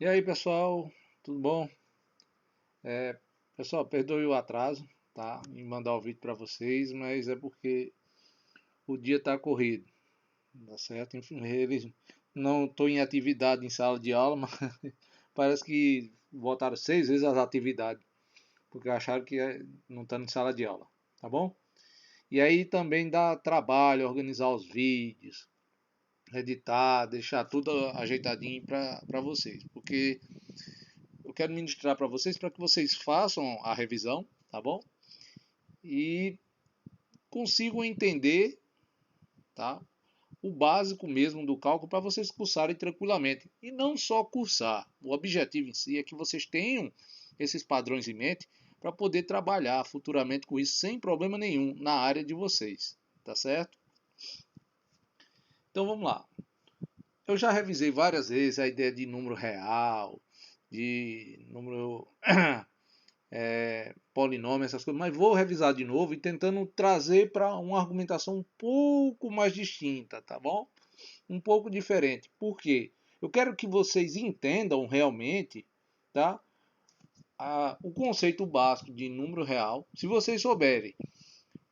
E aí, pessoal, tudo bom? Pessoal, perdoe o atraso, tá? Em mandar o vídeo para vocês, mas é porque o dia está corrido, tá certo? Enfim, eles não estou em atividade em sala de aula, mas parece que voltaram 6 vezes as atividades, porque acharam que não estão em sala de aula, tá bom? E aí também dá trabalho organizar os vídeos, editar, deixar tudo ajeitadinho para vocês, porque eu quero ministrar para vocês para que vocês façam a revisão, tá bom? E consigam entender, tá? O básico mesmo do cálculo para vocês cursarem tranquilamente. E não só cursar. O objetivo em si é que vocês tenham esses padrões em mente para poder trabalhar futuramente com isso sem problema nenhum na área de vocês, tá certo? Então vamos lá. Eu já revisei várias vezes a ideia de número real, de número polinômio, essas coisas, mas vou revisar de novo e tentando trazer para uma argumentação um pouco mais distinta, tá bom? Um pouco diferente. Por quê? Eu quero que vocês entendam realmente, tá? O conceito básico de número real. Se vocês souberem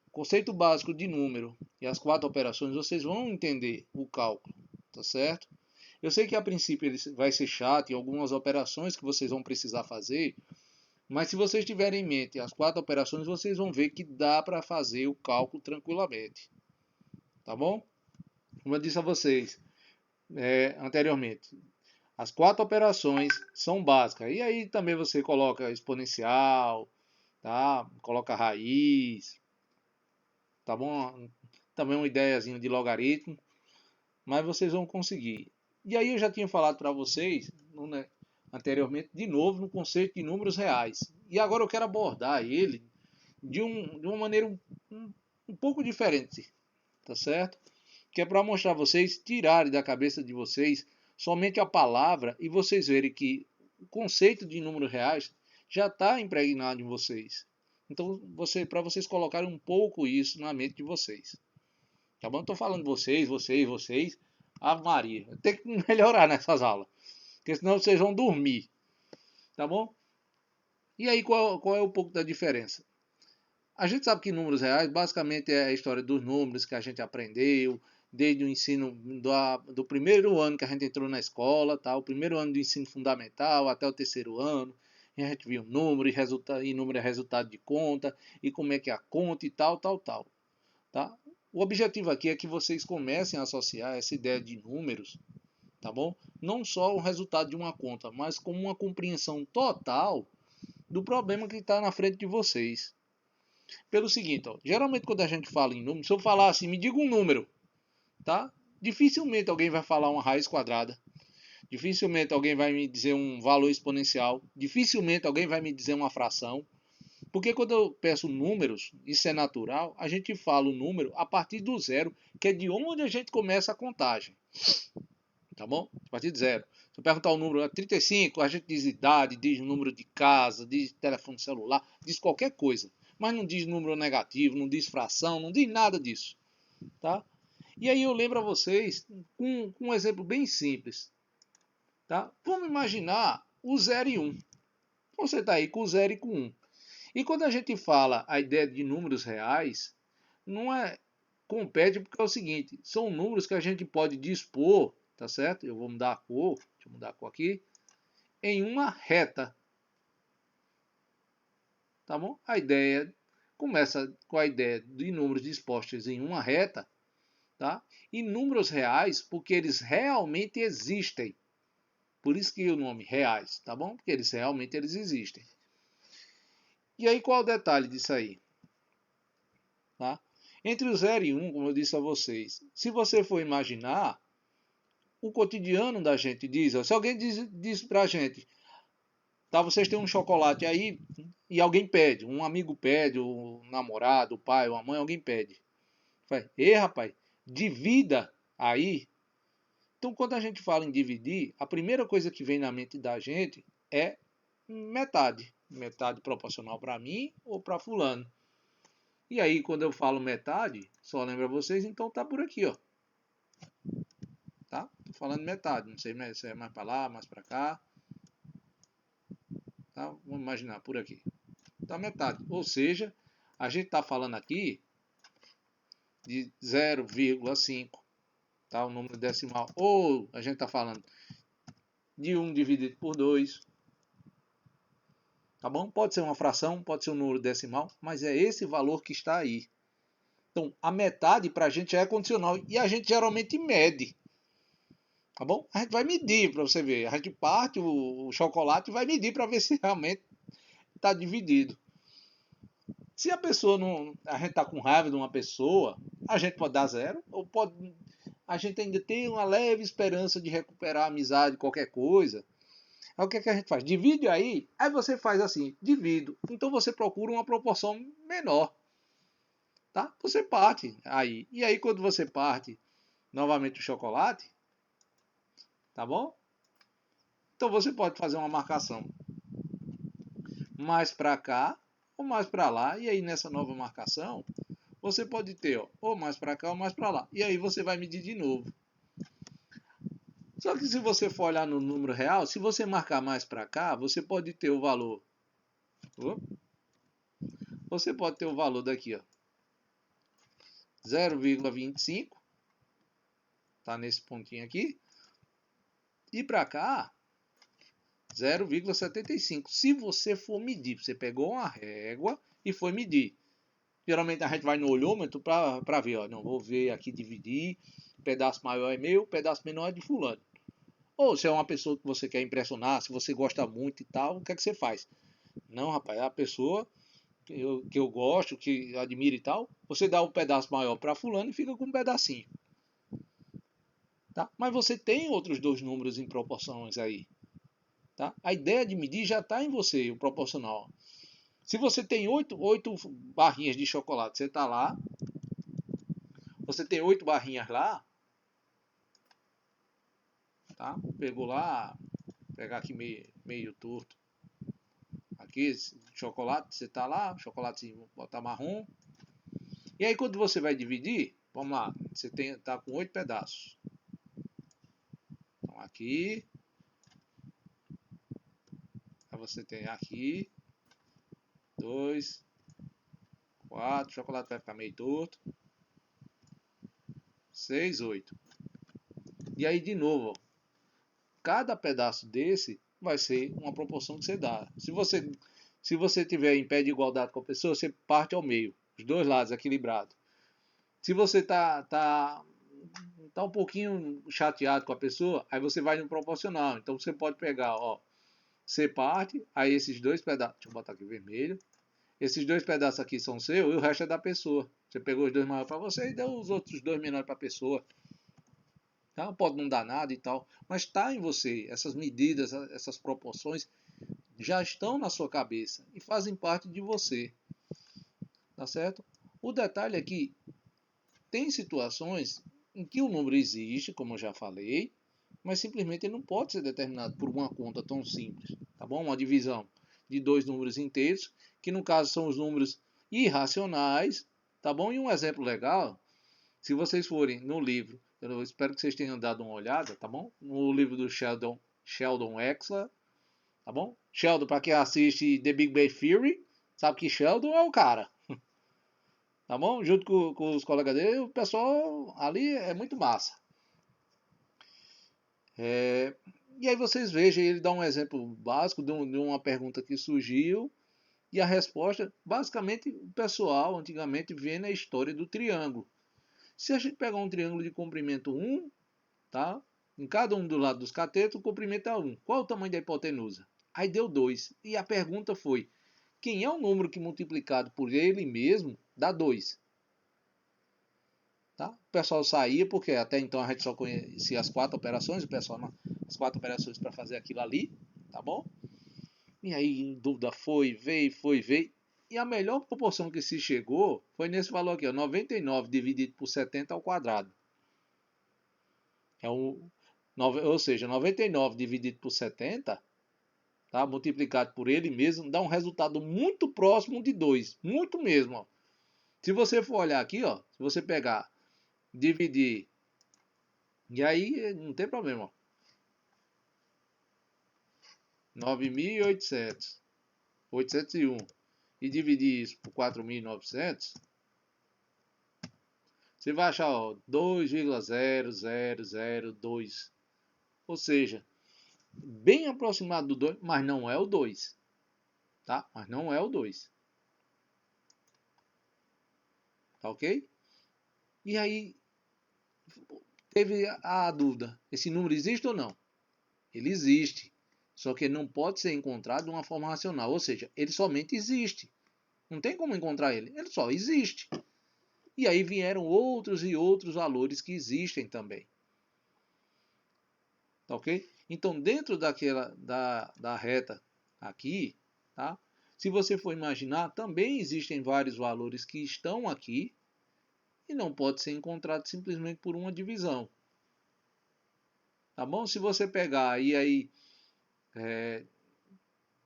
o conceito básico de número e as 4 operações, vocês vão entender o cálculo, tá certo? Eu sei que a princípio ele vai ser chato em algumas operações que vocês vão precisar fazer, mas se vocês tiverem em mente as 4 operações, vocês vão ver que dá para fazer o cálculo tranquilamente, tá bom? Como eu disse a vocês anteriormente, as 4 operações são básicas. E aí também você coloca exponencial, tá? Coloca raiz, tá bom? Também uma ideiazinha de logaritmo, mas vocês vão conseguir. E aí eu já tinha falado para vocês anteriormente, de novo, no conceito de números reais. E agora eu quero abordar ele de uma maneira um pouco diferente, tá certo? Que é para mostrar a vocês, tirarem da cabeça de vocês somente a palavra e vocês verem que o conceito de números reais já está impregnado em vocês. Então, para vocês colocarem um pouco isso na mente de vocês. Tá bom? Estou falando vocês. Ave Maria. Tem que melhorar nessas aulas. Porque senão vocês vão dormir. Tá bom? E aí, qual é o pouco da diferença? A gente sabe que números reais basicamente é a história dos números que a gente aprendeu desde o ensino do primeiro ano que a gente entrou na escola, tá? O primeiro ano do ensino fundamental até o terceiro ano. E a gente viu número e número é resultado de conta, e como é que é a conta e tal, tal, tal. Tá? O objetivo aqui é que vocês comecem a associar essa ideia de números, tá bom? Não só o resultado de uma conta, mas como uma compreensão total do problema que está na frente de vocês. Pelo seguinte, ó, geralmente quando a gente fala em número, se eu falar assim, me diga um número, tá? Dificilmente alguém vai falar uma raiz quadrada. Dificilmente alguém vai me dizer um valor exponencial. Dificilmente alguém vai me dizer uma fração. Porque quando eu peço números, isso é natural, a gente fala o número a partir do zero, que é de onde a gente começa a contagem. Tá bom? A partir de zero. Se eu perguntar o número 35, a gente diz idade, diz número de casa, diz telefone celular, diz qualquer coisa. Mas não diz número negativo, não diz fração, não diz nada disso. Tá? E aí eu lembro a vocês com um exemplo bem simples. Tá? Vamos imaginar o 0 e 1. Você está aí com o 0 e com 1. E quando a gente fala a ideia de números reais, não é compete porque é o seguinte, são números que a gente pode dispor, tá certo? Eu vou mudar a cor, deixa eu mudar a cor aqui, em uma reta, tá bom? A ideia começa com a ideia de números dispostos em uma reta, tá? E números reais porque eles realmente existem. Por isso que o nome reais, tá bom? Porque eles existem. E aí qual é o detalhe disso aí? Tá? Entre o 0 e 1, como eu disse a vocês, se você for imaginar, o cotidiano da gente diz, ó, se alguém diz pra gente, tá, vocês têm um chocolate aí e alguém pede, um amigo pede, o namorado, o pai, ou a mãe, alguém pede. Faz, ei rapaz, divida aí. Então quando a gente fala em dividir, a primeira coisa que vem na mente da gente é metade. Metade proporcional para mim ou para fulano. E aí quando eu falo metade, só lembra vocês, então tá por aqui, ó. Tá? Tô falando metade, não sei se é mais para lá, mais para cá. imaginar por aqui. Tá metade. Ou seja, a gente está falando aqui de 0,5, tá? O número decimal. Ou a gente está falando de 1 dividido por 2. Tá bom? Pode ser uma fração, pode ser um número decimal, mas é esse valor que está aí. Então, a metade para a gente já é condicional e a gente geralmente mede. Tá bom? A gente vai medir para você ver. A gente parte o chocolate e vai medir para ver se realmente está dividido. Se a pessoa não. A gente está com raiva de uma pessoa, a gente pode dar 0, ou pode. A gente ainda tem uma leve esperança de recuperar a amizade, qualquer coisa. Aí o que, é que a gente faz? Divide aí você faz assim, divido. Então você procura uma proporção menor. Tá? Você parte aí. E aí quando você parte novamente o chocolate, tá bom? Então você pode fazer uma marcação mais para cá ou mais para lá. E aí nessa nova marcação, você pode ter ó, ou mais para cá ou mais para lá. E aí você vai medir de novo. Só que se você for olhar no número real, se você marcar mais para cá, você pode ter o valor. Você pode ter o valor daqui, ó, 0,25. Tá nesse pontinho aqui. E para cá, 0,75. Se você for medir, você pegou uma régua e foi medir. Geralmente a gente vai no olhômetro para ver, ó, não vou ver aqui dividir, pedaço maior é meu, pedaço menor é de fulano. Ou se é uma pessoa que você quer impressionar, se você gosta muito e tal, o que é que você faz? Não, rapaz, é a pessoa que eu gosto, que eu admiro e tal, você dá um pedaço maior para fulano e fica com um pedacinho. Tá? Mas você tem outros dois números em proporções aí. Tá? A ideia de medir já está em você, o proporcional. Se você tem 8 barrinhas de chocolate, você está lá, você tem 8 barrinhas lá, tá? Pegou lá, vou pegar aqui meio torto. Aqui, chocolate, você está lá, chocolate botar marrom. E aí quando você vai dividir, vamos lá, você tá com 8 pedaços. Então aqui, aí você tem aqui, 2, 4, o chocolate vai ficar meio torto. 6, 8. E aí de novo, ó, cada pedaço desse vai ser uma proporção que você dá. Se você tiver em pé de igualdade com a pessoa, você parte ao meio, os dois lados equilibrado. Se você tá um pouquinho chateado com a pessoa, aí você vai no proporcional. Então você pode pegar, ó, você parte, aí esses dois pedaços, deixa eu botar aqui vermelho. Esses dois pedaços aqui são seus e o resto é da pessoa. Você pegou os dois maiores para você e deu os outros dois menores para a pessoa. Tá? Pode não dar nada e tal, mas está em você. Essas medidas, essas proporções já estão na sua cabeça e fazem parte de você. Tá certo? O detalhe é que tem situações em que o número existe, como eu já falei, mas simplesmente ele não pode ser determinado por uma conta tão simples. Tá bom? Uma divisão de dois números inteiros, que no caso são os números irracionais. Tá bom? E um exemplo legal, se vocês forem no livro, eu espero que vocês tenham dado uma olhada, tá bom? No livro do Sheldon Exler, tá bom? Sheldon, para quem assiste The Big Bang Theory, sabe que Sheldon é o cara, tá bom? Junto com os colegas dele, o pessoal ali é muito massa. E aí vocês vejam, ele dá um exemplo básico de uma pergunta que surgiu, e a resposta, basicamente, o pessoal antigamente vê na história do triângulo. Se a gente pegar um triângulo de comprimento 1, tá? Em cada um do lado dos catetos, o comprimento é 1. Qual é o tamanho da hipotenusa? Aí deu 2. E a pergunta foi, quem é o número que multiplicado por ele mesmo dá 2? Tá? O pessoal saía, porque até então a gente só conhecia as 4 operações, o pessoal as 4 operações para fazer aquilo ali, tá bom? E aí, em dúvida, foi, veio. E a melhor proporção que se chegou foi nesse valor aqui, ó, 99 dividido por 70 ao quadrado. Ou seja, 99 dividido por 70, tá? Multiplicado por ele mesmo, dá um resultado muito próximo de 2. Muito mesmo. Ó. Se você for olhar aqui, ó, se você pegar, dividir, e aí não tem problema. Ó. 9.800 801 e dividir isso por 4.900, você vai achar 2,0002. Ou seja, bem aproximado do 2, mas não é o 2. Tá? Mas não é o 2. Tá ok? E aí, teve a dúvida: esse número existe ou não? Ele existe. Só que ele não pode ser encontrado de uma forma racional. Ou seja, ele somente existe. Não tem como encontrar ele. Ele só existe. E aí vieram outros e outros valores que existem também. Tá ok? Então, dentro da reta aqui, tá? Se você for imaginar, também existem vários valores que estão aqui e não pode ser encontrado simplesmente por uma divisão. Tá bom? Se você pegar e aí,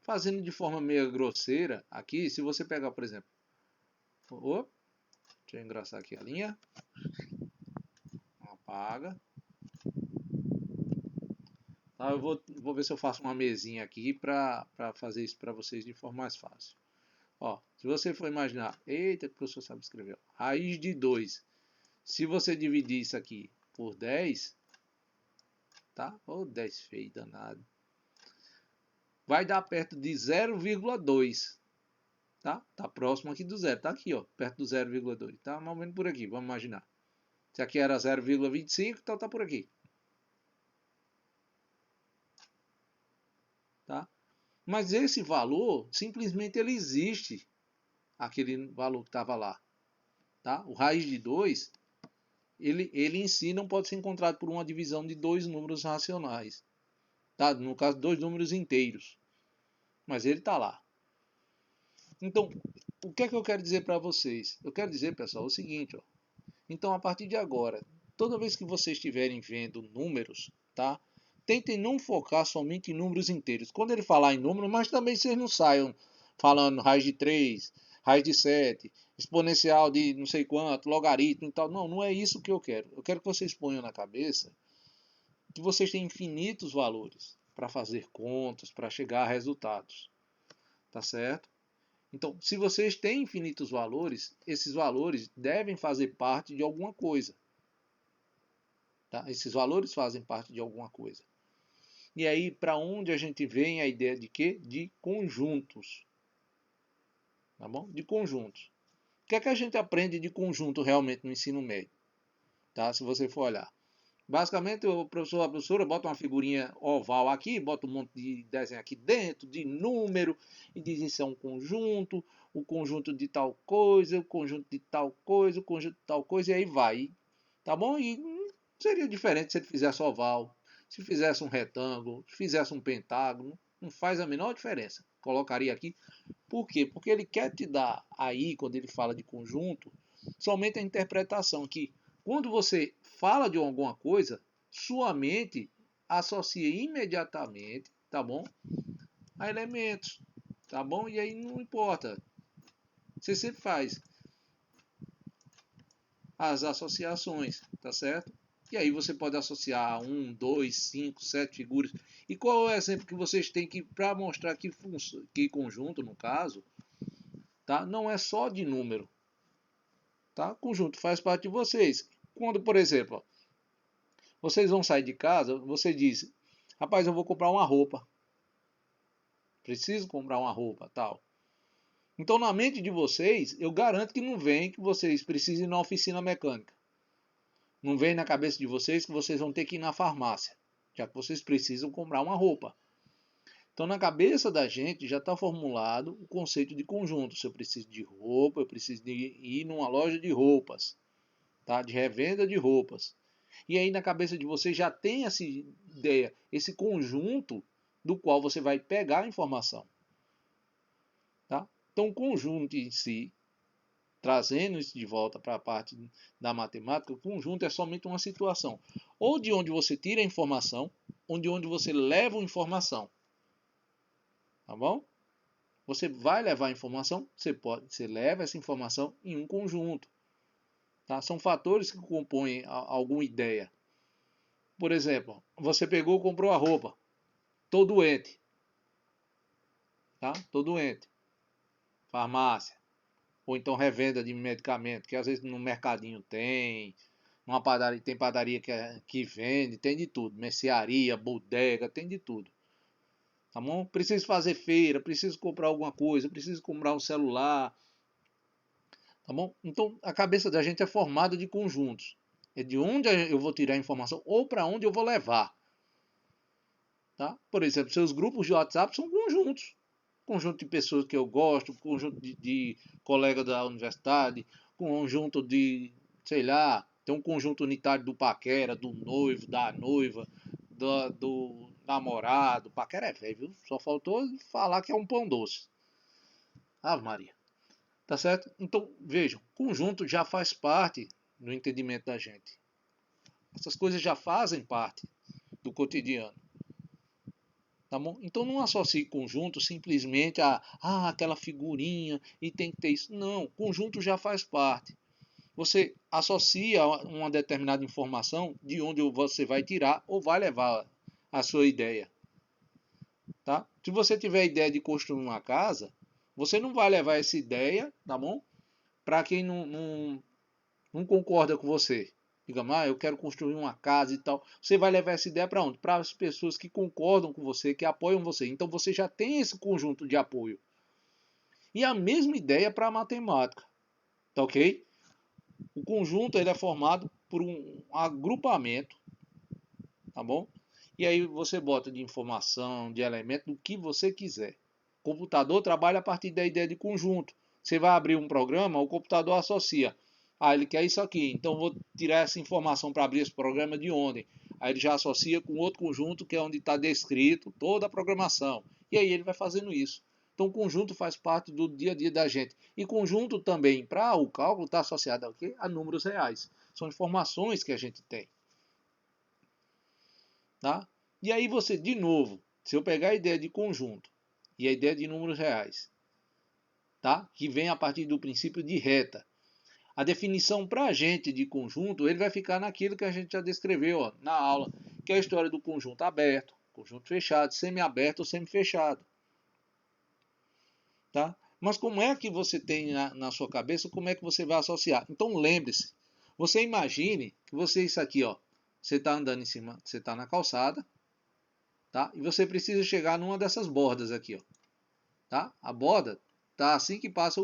fazendo de forma meio grosseira, aqui, se você pegar, por exemplo, deixa eu engraçar aqui a linha, apaga. Tá, eu vou ver se eu faço uma mesinha aqui para fazer isso para vocês de forma mais fácil. Ó, se você for imaginar, eita, que o professor sabe escrever, ó, raiz de 2, se você dividir isso aqui por 10, tá? Ô, 10 feio, danado. Vai dar perto de 0,2, tá? Tá próximo aqui do zero, tá aqui, ó, perto do 0,2, tá? Mais ou menos por aqui, vamos imaginar. Se aqui era 0,25, então tá por aqui. Tá? Mas esse valor, simplesmente ele existe, aquele valor que estava lá. Tá? O raiz de 2, ele em si não pode ser encontrado por uma divisão de dois números racionais. Tá? No caso, dois números inteiros. Mas ele está lá. Então, o que é que eu quero dizer para vocês? Eu quero dizer, pessoal, o seguinte. Ó. Então, a partir de agora, toda vez que vocês estiverem vendo números, tá? Tentem não focar somente em números inteiros. Quando ele falar em número, mas também vocês não saiam falando raiz de 3, raiz de 7, exponencial de não sei quanto, logaritmo e tal. Não, não é isso que eu quero. Eu quero que vocês ponham na cabeça que vocês têm infinitos valores para fazer contas, para chegar a resultados. Tá certo? Então, se vocês têm infinitos valores, esses valores devem fazer parte de alguma coisa. Tá? Esses valores fazem parte de alguma coisa. E aí, para onde a gente vem a ideia de quê? De conjuntos. Tá bom? De conjuntos. O que é que a gente aprende de conjunto realmente no ensino médio? Tá? Se você for olhar. Basicamente, o professor, a professora bota uma figurinha oval aqui, bota um monte de desenho aqui dentro, de número, e diz isso é um conjunto, o conjunto de tal coisa, o conjunto de tal coisa, o conjunto de tal coisa, e aí vai. Tá bom? E seria diferente se ele fizesse oval, se fizesse um retângulo, se fizesse um pentágono, não faz a menor diferença. Colocaria aqui. Por quê? Porque ele quer te dar aí, quando ele fala de conjunto, somente a interpretação que quando você fala de alguma coisa, sua mente associa imediatamente, tá bom? A elementos, tá bom? E aí não importa. Você sempre faz as associações, tá certo? E aí você pode associar 1, 2, 5, 7 figuras. E qual é o exemplo que vocês têm que para mostrar que conjunto, no caso, tá? Não é só de número, tá? Conjunto faz parte de vocês. Quando, por exemplo, vocês vão sair de casa, você diz: "Rapaz, eu vou comprar uma roupa. Preciso comprar uma roupa, tal". Então, na mente de vocês, eu garanto que não vem que vocês precisem ir na oficina mecânica. Não vem na cabeça de vocês que vocês vão ter que ir na farmácia, já que vocês precisam comprar uma roupa. Então, na cabeça da gente já está formulado o conceito de conjunto. Se eu preciso de roupa, eu preciso de ir numa loja de roupas, tá? De revenda de roupas. E aí na cabeça de vocês já tem essa ideia, esse conjunto do qual você vai pegar a informação. Tá? Então, o conjunto em si, trazendo isso de volta para a parte da matemática, o conjunto é somente uma situação. Ou de onde você tira a informação, ou de onde você leva a informação. Tá bom? Você vai levar a informação, você leva essa informação em um conjunto. Tá? São fatores que compõem alguma ideia. Por exemplo, você pegou e comprou a roupa. Tô doente. Tá? Tô doente. farmácia, ou então revenda de medicamento, que às vezes no mercadinho tem, uma padaria, tem padaria que vende, tem de tudo, mercearia, bodega, tem de tudo. Tá bom? Preciso fazer feira, preciso comprar alguma coisa, preciso comprar um celular, tá bom? Então a cabeça da gente é formada de conjuntos. É de onde eu vou tirar a informação ou para onde eu vou levar. Tá? Por exemplo, seus grupos de WhatsApp são conjuntos. Conjunto de pessoas que eu gosto, conjunto de colegas da universidade, conjunto de, sei lá, tem um conjunto unitário do paquera, do noivo, da noiva, do namorado. Paquera é velho, viu? Só faltou falar que é um pão doce. Ave Maria. Tá certo? Então, vejam, conjunto já faz parte do entendimento da gente. Essas coisas já fazem parte do cotidiano. Tá bom? Então não associe conjunto simplesmente a aquela figurinha e tem que ter isso. Não, conjunto já faz parte. Você associa uma determinada informação de onde você vai tirar ou vai levar a sua ideia. Tá? Se você tiver a ideia de construir uma casa, você não vai levar essa ideia, tá bom? Para quem não concorda com você. Digamos, eu quero construir uma casa e tal. Você vai levar essa ideia para onde? Para as pessoas que concordam com você, que apoiam você. Então você já tem esse conjunto de apoio. E a mesma ideia para a matemática. Tá ok? O conjunto ele é formado por um agrupamento, tá bom? E aí você bota de informação, de elemento, do que você quiser. O computador trabalha a partir da ideia de conjunto. Você vai abrir um programa, o computador associa. Ah, ele quer isso aqui, então vou tirar essa informação para abrir esse programa de onde? Aí ele já associa com outro conjunto que é onde está descrito toda a programação. E aí ele vai fazendo isso. Então o conjunto faz parte do dia a dia da gente. E conjunto também, para o cálculo, está associado ao quê? A números reais. São informações que a gente tem. Tá? E aí você, de novo, se eu pegar a ideia de conjunto e a ideia de números reais, tá? Que vem a partir do princípio de reta, a definição para a gente de conjunto, ele vai ficar naquilo que a gente já descreveu ó, na aula, que é a história do conjunto aberto, conjunto fechado, semi-aberto ou semi-fechado. Tá? Mas como é que você tem na sua cabeça, como é que você vai associar? Então lembre-se, você imagine que você isso aqui, ó, você está andando em cima, você está na calçada, tá? E você precisa chegar numa dessas bordas aqui, ó, tá? A borda tá assim que passa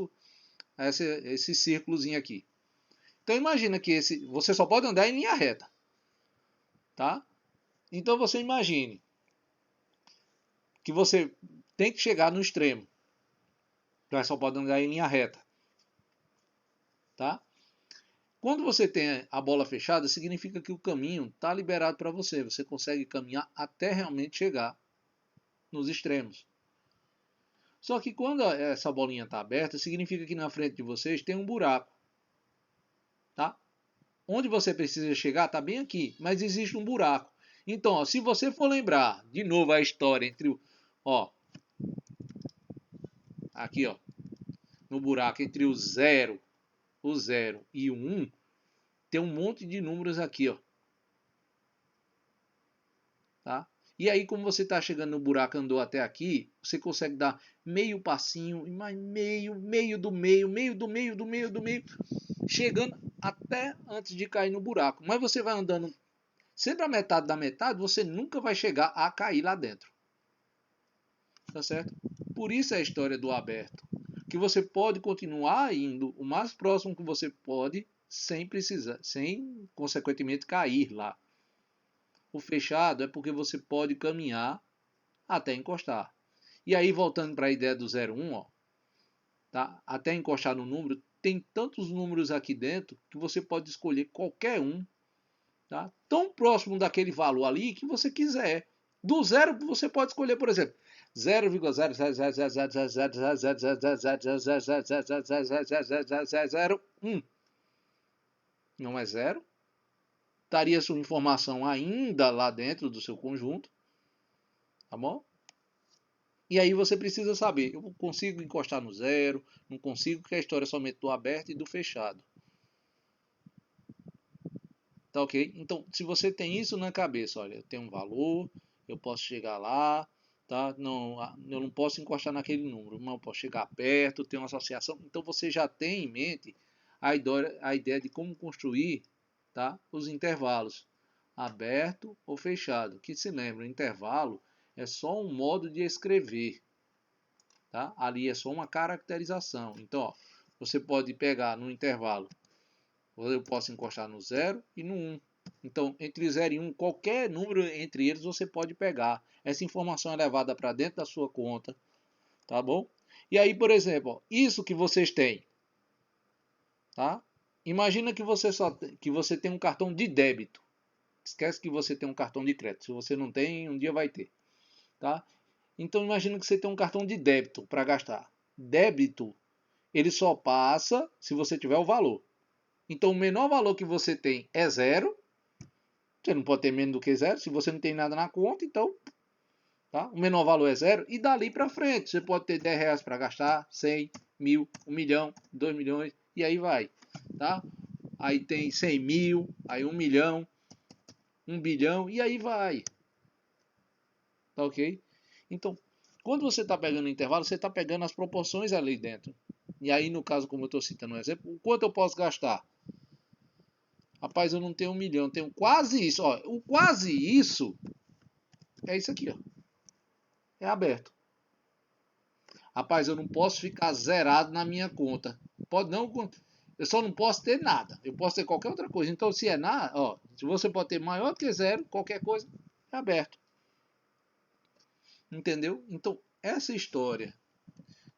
esse círculozinho aqui. Então imagina que você só pode andar em linha reta, tá? Então você imagine que você tem que chegar no extremo, mas só pode andar em linha reta, tá? Quando você tem a bola fechada, significa que o caminho está liberado para você. Você consegue caminhar até realmente chegar nos extremos. Só que quando essa bolinha está aberta, significa que na frente de vocês tem um buraco. Tá? Onde você precisa chegar está bem aqui, mas existe um buraco. Então, ó, se você for lembrar de novo a história entre ó, aqui, ó, no buraco entre o 0 e o 1, tem um monte de números aqui, ó. Tá? E aí, como você está chegando no buraco, andou até aqui, você consegue dar meio passinho, e mais meio do meio, meio do meio, do meio, do meio, chegando até antes de cair no buraco. Mas você vai andando sempre a metade da metade, você nunca vai chegar a cair lá dentro. Tá certo? Por isso é a história do aberto. Que você pode continuar indo o mais próximo que você pode, sem precisar, sem consequentemente cair lá. O fechado é porque você pode caminhar até encostar. E aí, voltando para a ideia do 01, ó, tá? Até encostar no número, tem tantos números aqui dentro que você pode escolher qualquer um, tá? Tão próximo daquele valor ali que você quiser. Do zero você pode escolher, por exemplo, 0,00001. Não é zero. Estaria sua informação ainda lá dentro do seu conjunto, tá bom? E aí você precisa saber, eu consigo encostar no zero, não consigo, porque a história é somente do aberto e do fechado. Tá ok? Então, se você tem isso na cabeça, olha, eu tenho um valor, eu posso chegar lá, tá? Não, eu não posso encostar naquele número, mas eu posso chegar perto, ter uma associação. Então você já tem em mente a ideia de como construir, tá? Os intervalos, aberto ou fechado. Que se lembra, intervalo é só um modo de escrever, tá? Ali é só uma caracterização. Então, ó, você pode pegar no intervalo, eu posso encostar no 0 e no 1. Então, entre 0 e 1, qualquer número entre eles você pode pegar. Essa informação é levada para dentro da sua conta, tá bom? E aí, por exemplo, ó, isso que vocês têm, tá? Imagina que você tem um cartão de débito. Esquece que você tem um cartão de crédito. Se você não tem, um dia vai ter, tá? Então, imagina que você tem um cartão de débito para gastar. Débito, ele só passa se você tiver o valor. Então, o menor valor que você tem é 0. Você não pode ter menos do que 0. Se você não tem nada na conta, então, tá? O menor valor é 0. E dali para frente, você pode ter 10 reais para gastar, 100, 1000, 1 milhão, 2 milhões, e aí vai, tá? Aí tem 100 mil, aí 1 milhão, 1 bilhão, e aí vai. Tá ok? Então, quando você está pegando o intervalo, você está pegando as proporções ali dentro. E aí, no caso, como eu estou citando um exemplo, o quanto eu posso gastar? Rapaz, eu não tenho 1 milhão, eu tenho quase isso. Ó, o quase isso é isso aqui, ó. É aberto. Rapaz, eu não posso ficar zerado na minha conta. Pode não, eu só não posso ter nada. Eu posso ter qualquer outra coisa. Então, se é nada, ó, se você pode ter maior do que 0, qualquer coisa é aberto. Entendeu? Então, essa história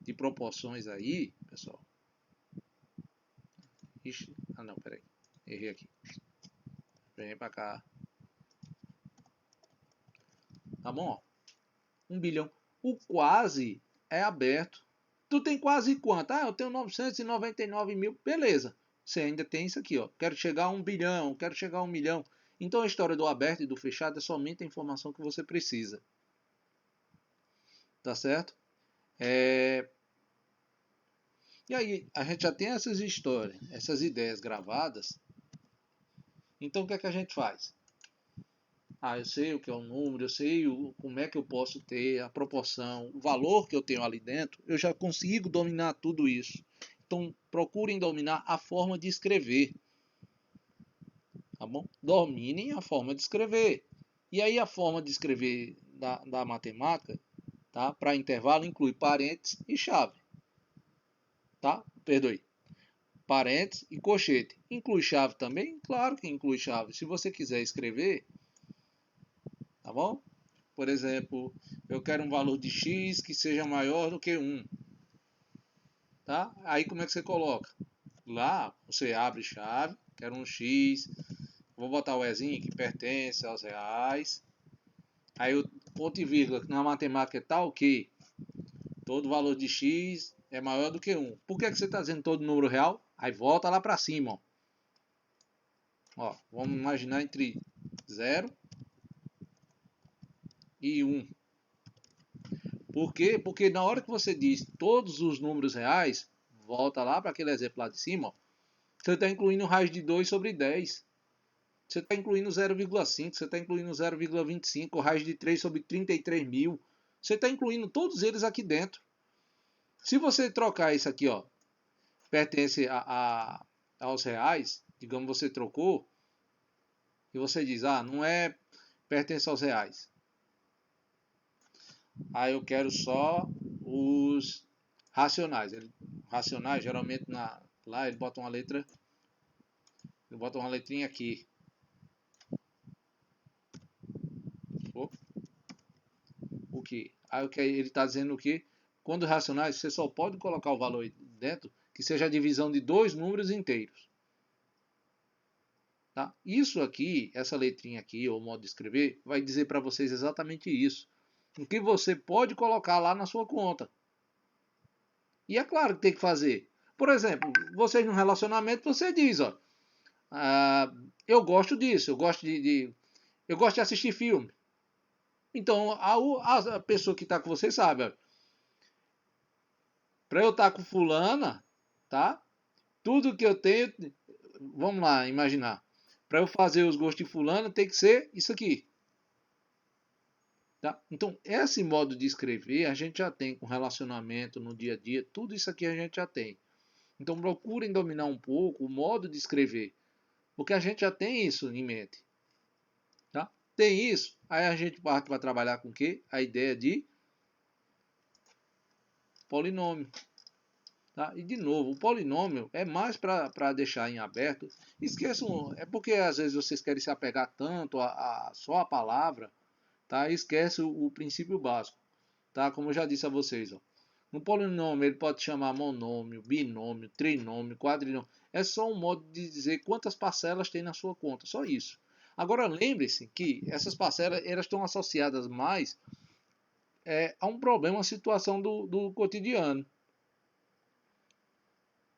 de proporções aí, pessoal. Ixi, não, peraí. Errei aqui. Vem pra cá. Tá bom? Ó. 1 bilhão. O quase é aberto. Tu tem quase quanto? Ah, eu tenho 999 mil. Beleza. Você ainda tem isso aqui, ó. Quero chegar a 1 bilhão, quero chegar a 1 milhão. Então a história do aberto e do fechado é somente a informação que você precisa. Tá certo? E aí, a gente já tem essas histórias, essas ideias gravadas. Então o que é que a gente faz? Ah, eu sei o que é um número, eu sei como é que eu posso ter a proporção, o valor que eu tenho ali dentro, eu já consigo dominar tudo isso. Então, procurem dominar a forma de escrever, tá bom? Dominem a forma de escrever. E aí a forma de escrever da matemática, tá? Para intervalo inclui parênteses e chave, tá? Perdoe. Parênteses e colchete. Inclui chave também? Claro que inclui chave. Se você quiser escrever, tá bom? Por exemplo, eu quero um valor de x que seja maior do que 1. Tá? Aí como é que você coloca? Lá você abre chave, quero um x, vou botar o ezinho que pertence aos reais. Aí o ponto e vírgula na matemática é tal que todo valor de x é maior do que 1. Por que você está dizendo todo número real? Aí volta lá para cima. Ó, vamos imaginar entre 0 e 1. Por quê? Porque na hora que você diz todos os números reais, volta lá para aquele exemplo lá de cima, ó, você está incluindo raiz de 2 sobre 10. Você está incluindo 0,5, você está incluindo 0,25, raiz de 3 sobre 33 mil. Você está incluindo todos eles aqui dentro. Se você trocar isso aqui, ó, pertence aos reais, digamos você trocou, e você diz, ah, não é pertence aos reais. Aí eu quero só os racionais. Racionais, geralmente lá ele bota uma letra, ele bota uma letrinha aqui. O que? Aí ele está dizendo o que? Quando racionais, você só pode colocar o valor dentro que seja a divisão de dois números inteiros. Tá? Isso aqui, essa letrinha aqui, ou modo de escrever, vai dizer para vocês exatamente isso. O que você pode colocar lá na sua conta. E é claro que tem que fazer. Por exemplo, vocês num relacionamento, você diz, ó, eu gosto disso, eu gosto de assistir filme. Então, a pessoa que está com você sabe, para eu estar com fulana, tá? Tudo que eu tenho, vamos lá, imaginar. Para eu fazer os gostos de fulana, tem que ser isso aqui. Tá? Então, esse modo de escrever a gente já tem com relacionamento no dia a dia, tudo isso aqui a gente já tem. Então, procurem dominar um pouco o modo de escrever, porque a gente já tem isso em mente. Tá? Tem isso, aí a gente parte para trabalhar com o quê? A ideia de polinômio. Tá? E de novo, o polinômio é mais para deixar em aberto. Esqueçam, é porque às vezes vocês querem se apegar tanto a só a palavra, tá? Esquece o princípio básico, tá? Como eu já disse a vocês, ó. No polinômio ele pode chamar monômio, binômio, trinômio, quadrinômio. É só um modo de dizer quantas parcelas tem na sua conta, só isso. Agora lembre-se que essas parcelas elas estão associadas mais a um problema, uma situação do cotidiano.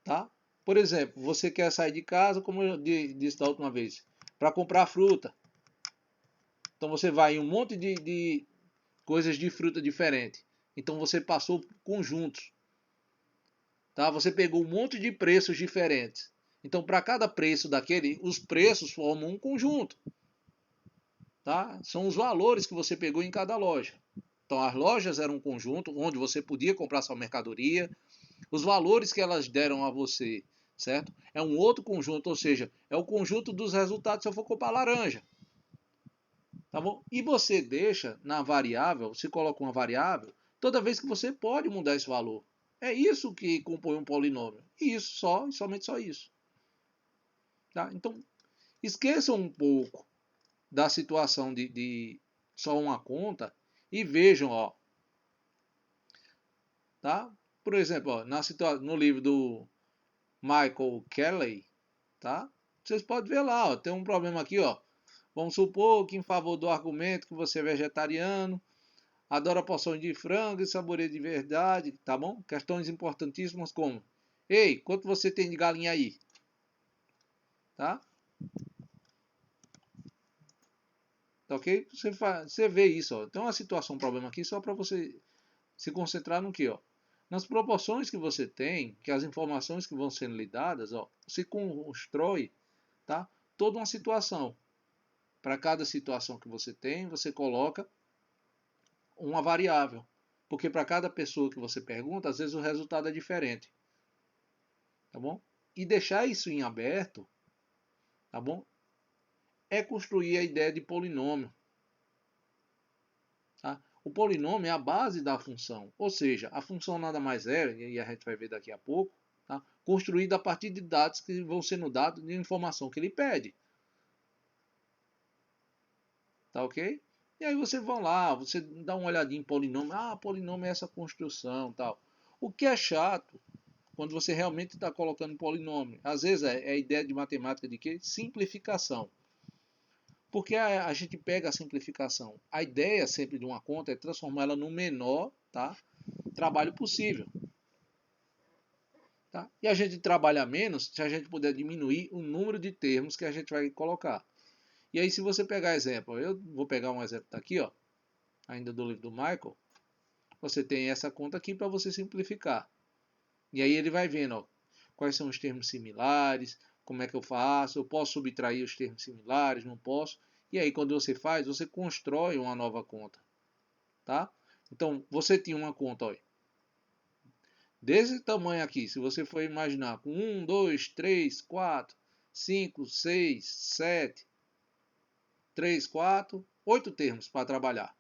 Tá? Por exemplo, você quer sair de casa, como eu disse da última vez, para comprar fruta. Então você vai em um monte de coisas de fruta diferente. Então você passou conjuntos. Tá? Você pegou um monte de preços diferentes. Então para cada preço daquele, os preços formam um conjunto. Tá? São os valores que você pegou em cada loja. Então as lojas eram um conjunto onde você podia comprar sua mercadoria, os valores que elas deram a você, certo? É um outro conjunto, ou seja, é o conjunto dos resultados se eu for comprar laranja. Tá bom? E você deixa na variável, se coloca uma variável, toda vez que você pode mudar esse valor. É isso que compõe um polinômio. E isso só, e somente só isso. Tá? Então, esqueçam um pouco da situação de só uma conta e vejam, ó, tá? Por exemplo, ó, no livro do Michael Kelly, tá? Vocês podem ver lá, ó, tem um problema aqui, ó. Vamos supor que em favor do argumento que você é vegetariano, adora porções de frango e saboreia de verdade, tá bom? Questões importantíssimas como: ei, quanto você tem de galinha aí? Tá? Tá ok? Você vê isso, ó. Tem uma situação, um problema aqui só para você se concentrar no que, ó. Nas proporções que você tem, que as informações que vão sendo lhe dadas, ó, se constrói, tá? Toda uma situação. Para cada situação que você tem, você coloca uma variável. Porque para cada pessoa que você pergunta, às vezes o resultado é diferente. Tá bom? E deixar isso em aberto, tá bom? É construir a ideia de polinômio. Tá? O polinômio é a base da função. Ou seja, a função nada mais é, e a gente vai ver daqui a pouco, tá? Construída a partir de dados que vão sendo dados de informação que ele pede. Tá ok? E aí você vai lá, você dá uma olhadinha em polinômio. Ah, polinômio é essa construção, tal. O que é chato quando você realmente está colocando polinômio. Às vezes é a ideia de matemática de quê? Simplificação. Porque a gente pega a simplificação. A ideia sempre de uma conta é transformá-la no menor, tá, trabalho possível. Tá? E a gente trabalha menos se a gente puder diminuir o número de termos que a gente vai colocar. E aí, se você pegar exemplo, eu vou pegar um exemplo daqui, ó, ainda do livro do Michael. Você tem essa conta aqui para você simplificar. E aí ele vai vendo, ó, quais são os termos similares, como é que eu faço, eu posso subtrair os termos similares, não posso. E aí quando você faz, você constrói uma nova conta, tá? Então, você tinha uma conta, ó, desse tamanho aqui, se você for imaginar, com 1, 2, 3, 4, 5, 6, 7, 3, 4, 8 termos para trabalhar.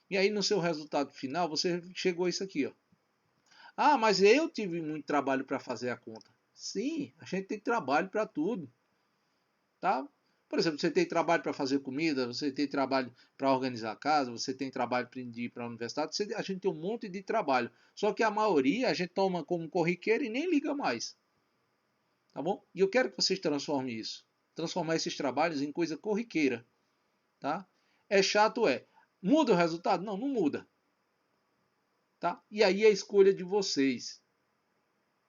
E aí no seu resultado final, você chegou a isso aqui, ó. Ah, mas eu tive muito trabalho para fazer a conta. Sim, a gente tem trabalho para tudo, tá? Por exemplo, você tem trabalho para fazer comida, você tem trabalho para organizar a casa, você tem trabalho para ir para a universidade, a gente tem um monte de trabalho. Só que a maioria a gente toma como corriqueiro e nem liga mais, tá bom? E eu quero que vocês transformem isso, transformar esses trabalhos em coisa corriqueira, tá? É chato, é. Muda o resultado? Não, não muda, tá? E aí é a escolha de vocês.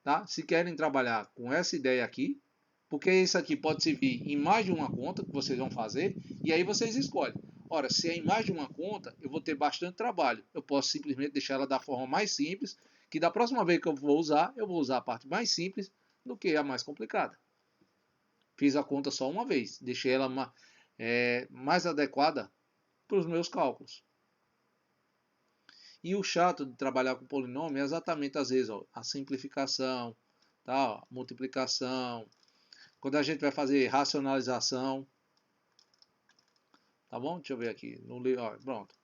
Tá? Se querem trabalhar com essa ideia aqui, porque isso aqui pode servir em mais de uma conta que vocês vão fazer, e aí vocês escolhem. Ora, se é em mais de uma conta, eu vou ter bastante trabalho. Eu posso simplesmente deixar ela da forma mais simples, que da próxima vez que eu vou usar a parte mais simples do que a mais complicada. Fiz a conta só uma vez, deixei ela mais adequada para os meus cálculos. E o chato de trabalhar com polinômio é exatamente às vezes a simplificação, tá? A multiplicação, quando a gente vai fazer racionalização, tá bom? Deixa eu ver aqui, pronto.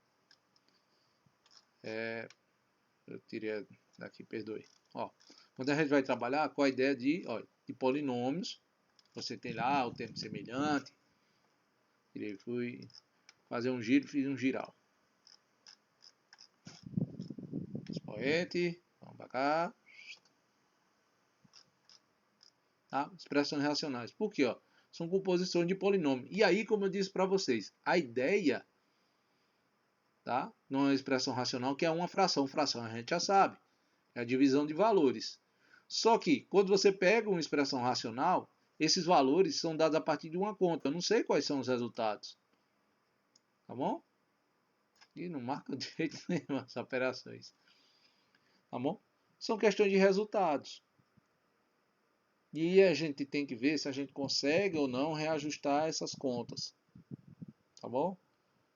Eu tirei daqui, perdoe. Ó, quando a gente vai trabalhar com a ideia de polinômios, você tem lá o termo semelhante, fui fazer um giro, fiz um giral. Expoente, vamos para cá. Tá? Expressões racionais. Por quê? São composições de polinômio. E aí, como eu disse para vocês, a ideia, tá? Não é uma expressão racional, que é uma fração. Fração a gente já sabe. É a divisão de valores. Só que, quando você pega uma expressão racional, esses valores são dados a partir de uma conta. Eu não sei quais são os resultados. Tá bom? E não marca de jeito nenhum as operações. Tá bom? São questões de resultados. E a gente tem que ver se a gente consegue ou não reajustar essas contas. Tá bom?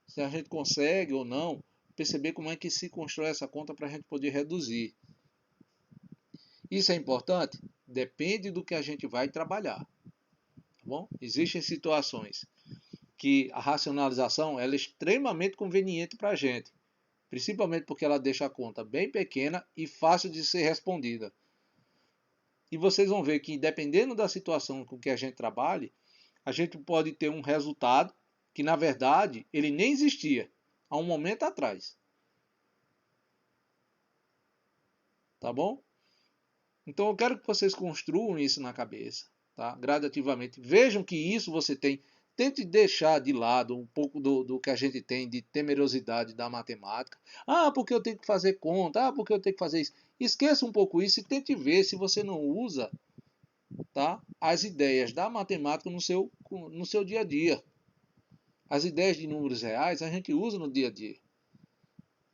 Se a gente consegue ou não perceber como é que se constrói essa conta para a gente poder reduzir. Isso é importante? Depende do que a gente vai trabalhar. Tá bom? Existem situações que a racionalização ela é extremamente conveniente para a gente. Principalmente porque ela deixa a conta bem pequena e fácil de ser respondida. E vocês vão ver que, dependendo da situação com que a gente trabalhe, a gente pode ter um resultado que, na verdade, ele nem existia há um momento atrás. Tá bom? Então, eu quero que vocês construam isso na cabeça, tá? Gradativamente. Vejam que isso você tem. Tente deixar de lado um pouco do que a gente tem de temerosidade da matemática. Ah, porque eu tenho que fazer conta. Ah, porque eu tenho que fazer isso. Esqueça um pouco isso e tente ver se você não usa, tá, as ideias da matemática no seu dia a dia. As ideias de números reais a gente usa no dia a dia.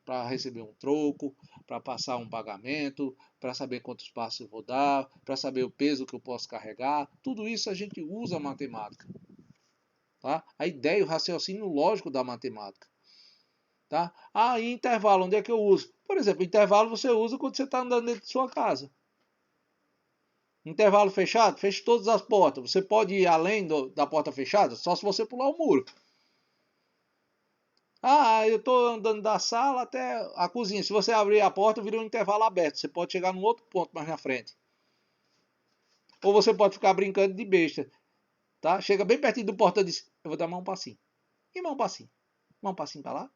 Para receber um troco, para passar um pagamento, para saber quantos passos eu vou dar, para saber o peso que eu posso carregar. Tudo isso a gente usa a matemática. Tá? A ideia, o raciocínio lógico da matemática. Tá? Ah, e intervalo, onde é que eu uso? Por exemplo, intervalo você usa quando você está andando dentro de sua casa. Intervalo fechado, feche todas as portas. Você pode ir além da porta fechada só se você pular o muro. Ah, eu estou andando da sala até a cozinha. Se você abrir a porta, vira um intervalo aberto. Você pode chegar num outro ponto mais na frente. Ou você pode ficar brincando de besta. Tá? Chega bem pertinho do portão e diz, eu vou dar mais um passinho. E mais um passinho. Mais um passinho para lá.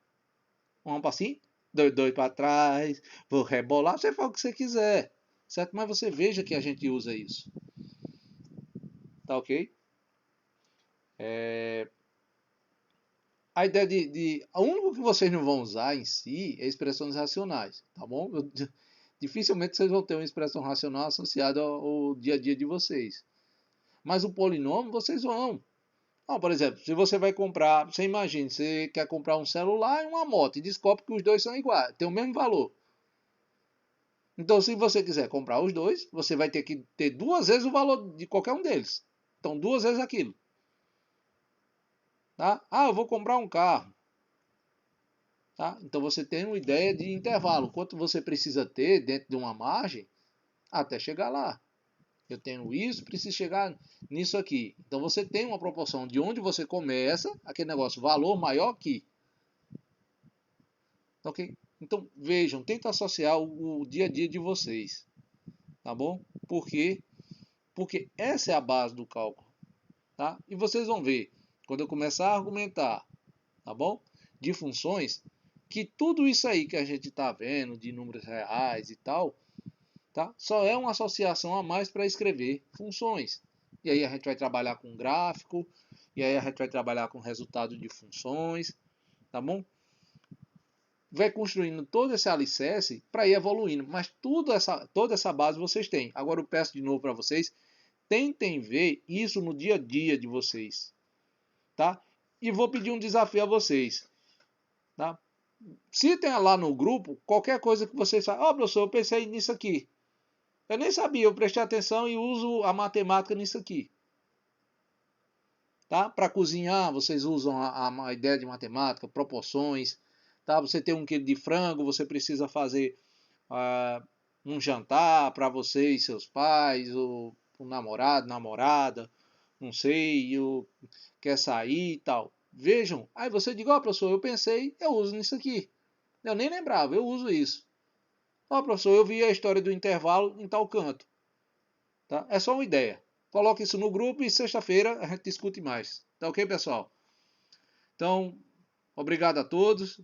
Mais um passinho. Dois para trás. Vou rebolar. Você faz o que você quiser. Certo? Mas você veja que a gente usa isso. Tá ok? A ideia o único que vocês não vão usar em si é expressões racionais, tá bom? Dificilmente vocês vão ter uma expressão racional associada ao dia a dia de vocês. Mas o polinômio vocês vão. Por exemplo, se você vai comprar, você imagina, você quer comprar um celular e uma moto e descobre que os dois são iguais, tem o mesmo valor. Então, se você quiser comprar os dois, você vai ter que ter duas vezes o valor de qualquer um deles. Então, duas vezes aquilo. Tá? Ah, eu vou comprar um carro. Tá? Então você tem uma ideia de intervalo, quanto você precisa ter dentro de uma margem até chegar lá. Eu tenho isso, preciso chegar nisso aqui. Então você tem uma proporção de onde você começa, aquele negócio, valor maior que. Ok? Então vejam, tenta associar o dia a dia de vocês. Tá bom? Por quê? Porque essa é a base do cálculo. Tá? E vocês vão ver, quando eu começar a argumentar, tá bom? De funções, que tudo isso aí que a gente está vendo, de números reais e tal, tá? Só é uma associação a mais para escrever funções. E aí a gente vai trabalhar com gráfico, e aí a gente vai trabalhar com resultado de funções, tá bom? Vai construindo todo esse alicerce para ir evoluindo, mas toda essa base vocês têm. Agora eu peço de novo para vocês, tentem ver isso no dia a dia de vocês, tá? E vou pedir um desafio a vocês, tá? Citem lá no grupo qualquer coisa que vocês façam. Professor, eu pensei nisso aqui. Eu nem sabia, eu prestei atenção e uso a matemática nisso aqui. tá? Para cozinhar, vocês usam a ideia de matemática, proporções, tá? Você tem 1 quilo de frango, você precisa fazer um jantar para você e seus pais, ou um namorado, namorada, não sei, quer sair e tal. Vejam, aí você diz, ó, professor, eu pensei, eu uso nisso aqui. Eu nem lembrava, eu uso isso. Ó, professor, eu vi a história do intervalo em tal canto. Tá? É só uma ideia. Coloque isso no grupo e sexta-feira a gente discute mais. Tá ok, pessoal? Então, obrigado a todos.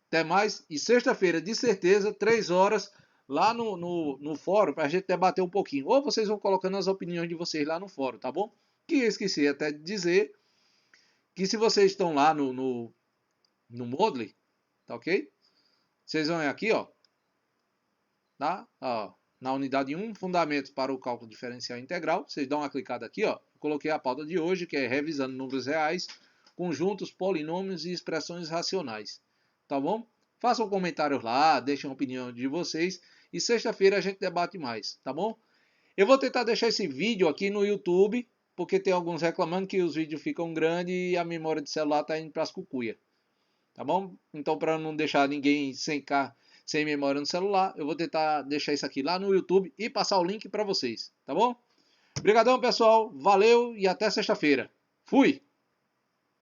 Até mais. E sexta-feira, de certeza, 3 horas, lá no fórum, para a gente debater um pouquinho. Ou vocês vão colocando as opiniões de vocês lá no fórum, tá bom? Que eu esqueci até de dizer que se vocês estão lá no Moodle, tá ok? Vocês vão aqui, ó, tá? Ó, na unidade 1, fundamentos para o cálculo diferencial integral. Vocês dão uma clicada aqui, ó. Eu coloquei a pauta de hoje, que é revisando números reais, conjuntos, polinômios e expressões racionais. Tá bom? Façam comentários lá, deixem a opinião de vocês. E sexta-feira a gente debate mais, tá bom? Eu vou tentar deixar esse vídeo aqui no YouTube, porque tem alguns reclamando que os vídeos ficam grandes e a memória de celular está indo para as cucuia. Tá bom? Então, para não deixar ninguém sem memória no celular, eu vou tentar deixar isso aqui lá no YouTube e passar o link para vocês, tá bom? Obrigadão, pessoal. Valeu e até sexta-feira. Fui!